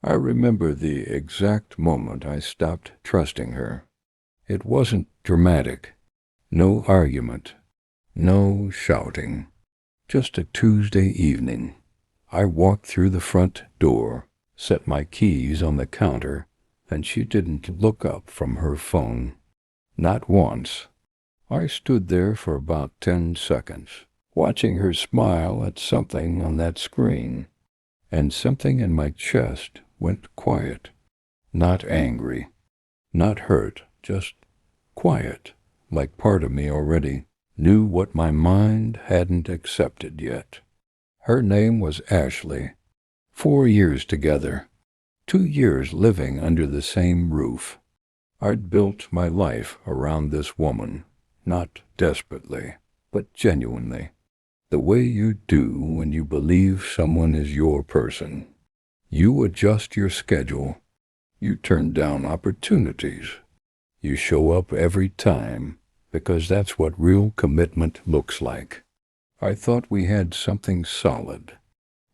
I remember the exact moment I stopped trusting her. It wasn't dramatic. No argument. No shouting. Just a Tuesday evening. I walked through the front door, set my keys on the counter, and she didn't look up from her phone. Not once. I stood there for about 10 seconds, watching her smile at something on that screen, and something in my chest went quiet. Not angry, not hurt, just quiet, like part of me already knew what my mind hadn't accepted yet. Her name was Ashley. 4 years together. 2 years living under the same roof. I'd built my life around this woman, not desperately, but genuinely. The way you do when you believe someone is your person. You adjust your schedule. You turn down opportunities. You show up every time, because that's what real commitment looks like. I thought we had something solid.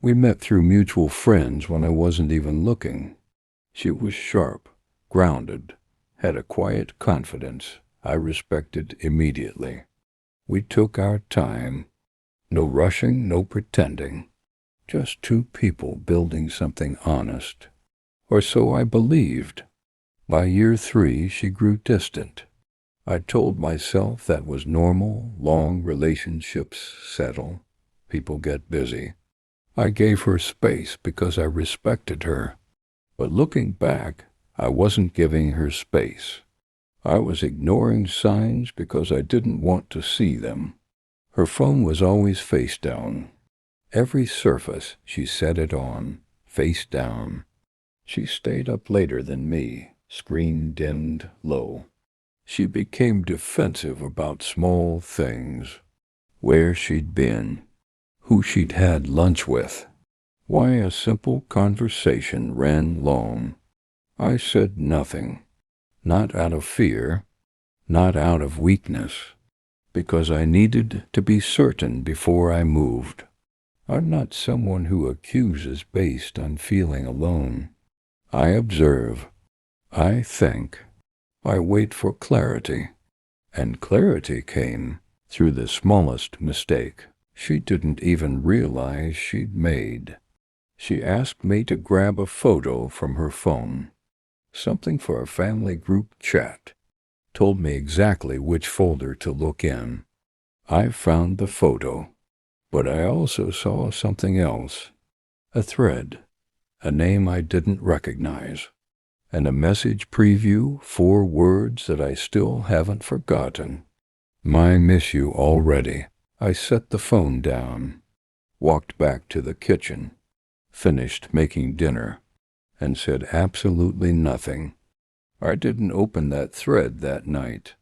We met through mutual friends when I wasn't even looking. She was sharp, grounded, had a quiet confidence I respected immediately. We took our time. No rushing, no pretending. Just two people building something honest. Or so I believed. By year 3, she grew distant. I told myself that was normal. Long relationships settle. People get busy. I gave her space because I respected her. But looking back, I wasn't giving her space. I was ignoring signs because I didn't want to see them. Her phone was always face down. Every surface she set it on, face down. She stayed up later than me, screen dimmed low. She became defensive about small things. Where she'd been, who she'd had lunch with, why a simple conversation ran long. I said nothing, not out of fear, not out of weakness, because I needed to be certain before I moved. I'm not someone who accuses based on feeling alone. I observe, I think, I wait for clarity, and clarity came through the smallest mistake she didn't even realize she'd made. She asked me to grab a photo from her phone, something for a family group chat, told me exactly which folder to look in. I found the photo, but I also saw something else, a thread, a name I didn't recognize, and a message preview, 4 words that I still haven't forgotten. "I miss you already." I set the phone down, walked back to the kitchen, finished making dinner, and said absolutely nothing. I didn't open that thread that night.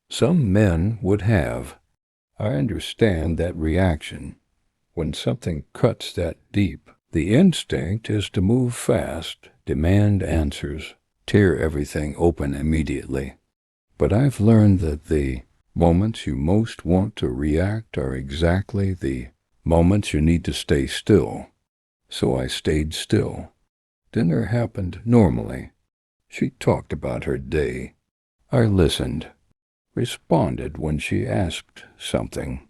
Some men would have. I understand that reaction. When something cuts that deep, the instinct is to move fast, demand answers, tear everything open immediately. But I've learned that the moments you most want to react are exactly the moments you need to stay still. So I stayed still. Dinner happened normally. She talked about her day. I listened, responded when she asked something.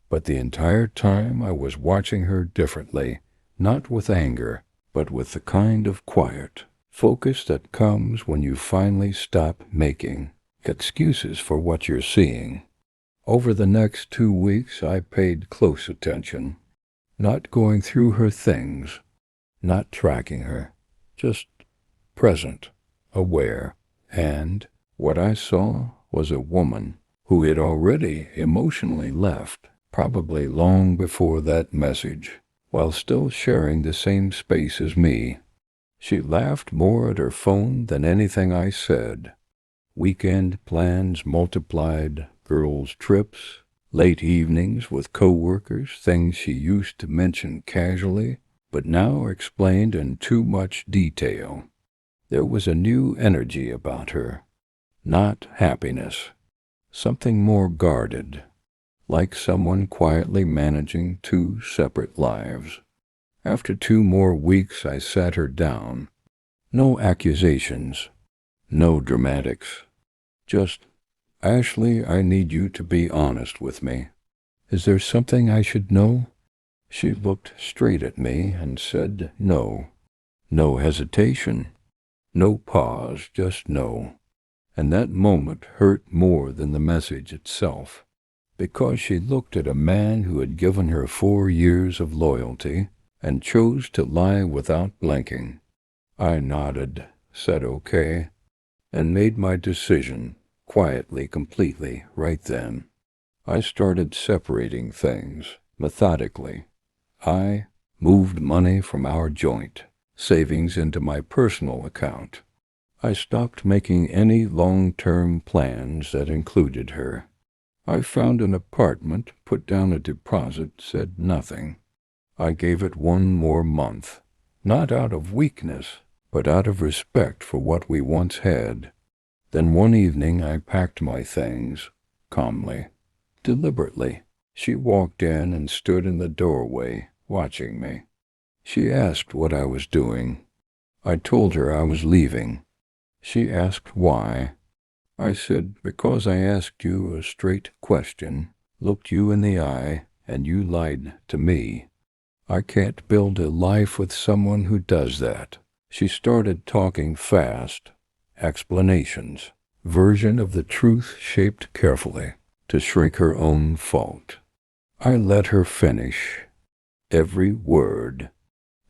But the entire time I was watching her differently, not with anger, but with the kind of quiet focus that comes when you finally stop making excuses for what you're seeing. Over the next 2 weeks, I paid close attention, not going through her things, not tracking her, just present, aware. And what I saw was a woman who had already emotionally left, probably long before that message, while still sharing the same space as me. She laughed more at her phone than anything I said. Weekend plans multiplied, girls' trips, late evenings with coworkers, things she used to mention casually, but now explained in too much detail. There was a new energy about her, not happiness, something more guarded, like someone quietly managing 2 separate lives. After 2 more weeks, I sat her down, No accusations, no dramatics. Just, "Ashley, I need you to be honest with me. Is there something I should know?" She looked straight at me and said no. No hesitation, no pause, just no. And that moment hurt more than the message itself, because she looked at a man who had given her 4 years of loyalty and chose to lie without blinking. I nodded, said okay, and made my decision, quietly, completely, right then. I started separating things, methodically. I moved money from our joint savings into my personal account. I stopped making any long-term plans that included her. I found an apartment, put down a deposit, said nothing. I gave it 1 more month, not out of weakness, but out of respect for what we once had. Then one evening I packed my things, calmly, deliberately. She walked in and stood in the doorway, watching me. She asked what I was doing. I told her I was leaving. She asked why. I said, because I asked you a straight question, looked you in the eye, and you lied to me. I can't build a life with someone who does that. She started talking fast, explanations, version of the truth shaped carefully to shrink her own fault. I let her finish, every word.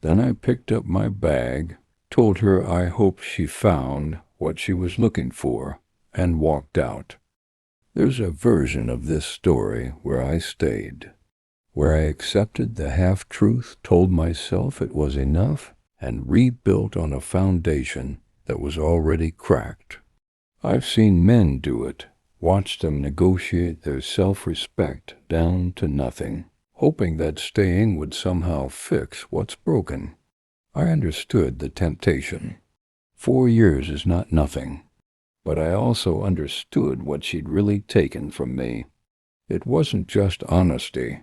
Then I picked up my bag, told her I hoped she found what she was looking for, and walked out. There's a version of this story where I stayed, where I accepted the half-truth, told myself it was enough, and rebuilt on a foundation that was already cracked. I've seen men do it, watched them negotiate their self-respect down to nothing, hoping that staying would somehow fix what's broken. I understood the temptation. 4 years is not nothing, but I also understood what she'd really taken from me. It wasn't just honesty.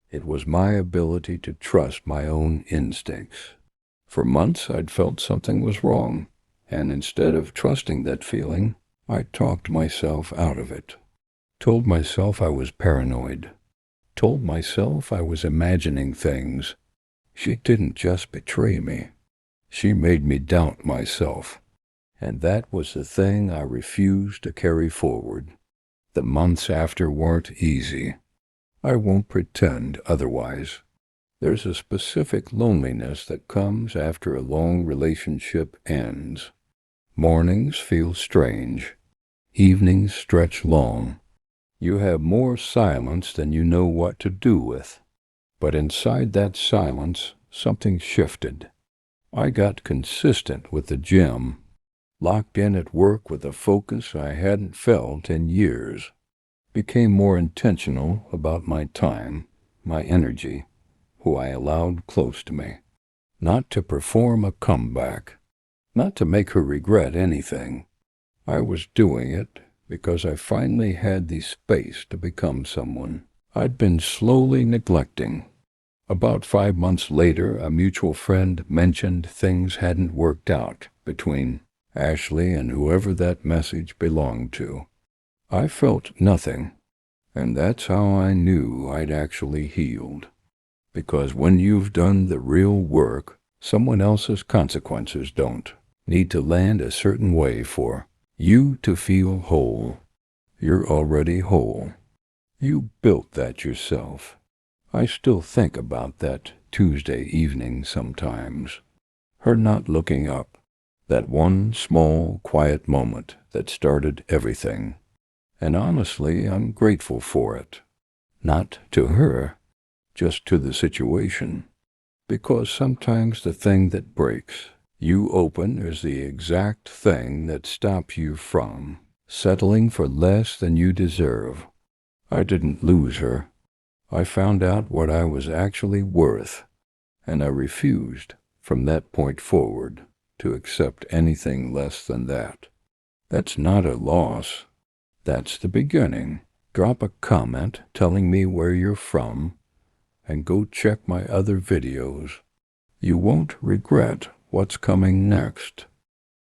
It was my ability to trust my own instincts. For months I'd felt something was wrong, and instead of trusting that feeling, I talked myself out of it. Told myself I was paranoid. Told myself I was imagining things. She didn't just betray me. She made me doubt myself. And that was the thing I refused to carry forward. The months after weren't easy. I won't pretend otherwise. There's a specific loneliness that comes after a long relationship ends. Mornings feel strange. Evenings stretch long. You have more silence than you know what to do with. But inside that silence, something shifted. I got consistent with the gym, locked in at work with a focus I hadn't felt in years, became more intentional about my time, my energy, who I allowed close to me. Not to perform a comeback, not to make her regret anything. I was doing it because I finally had the space to become someone I'd been slowly neglecting. About 5 months later, a mutual friend mentioned things hadn't worked out between Ashley and whoever that message belonged to. I felt nothing, and that's how I knew I'd actually healed. Because when you've done the real work, someone else's consequences don't need to land a certain way for you to feel whole. You're already whole. You built that yourself. I still think about that Tuesday evening sometimes. Her not looking up. That one small, quiet moment that started everything. And honestly, I'm grateful for it. Not to her, just to the situation. Because sometimes the thing that breaks you open is the exact thing that stops you from settling for less than you deserve. I didn't lose her. I found out what I was actually worth, and I refused, from that point forward, to accept anything less than that. That's not a loss. That's the beginning. Drop a comment telling me where you're from, and go check my other videos. You won't regret what's coming next.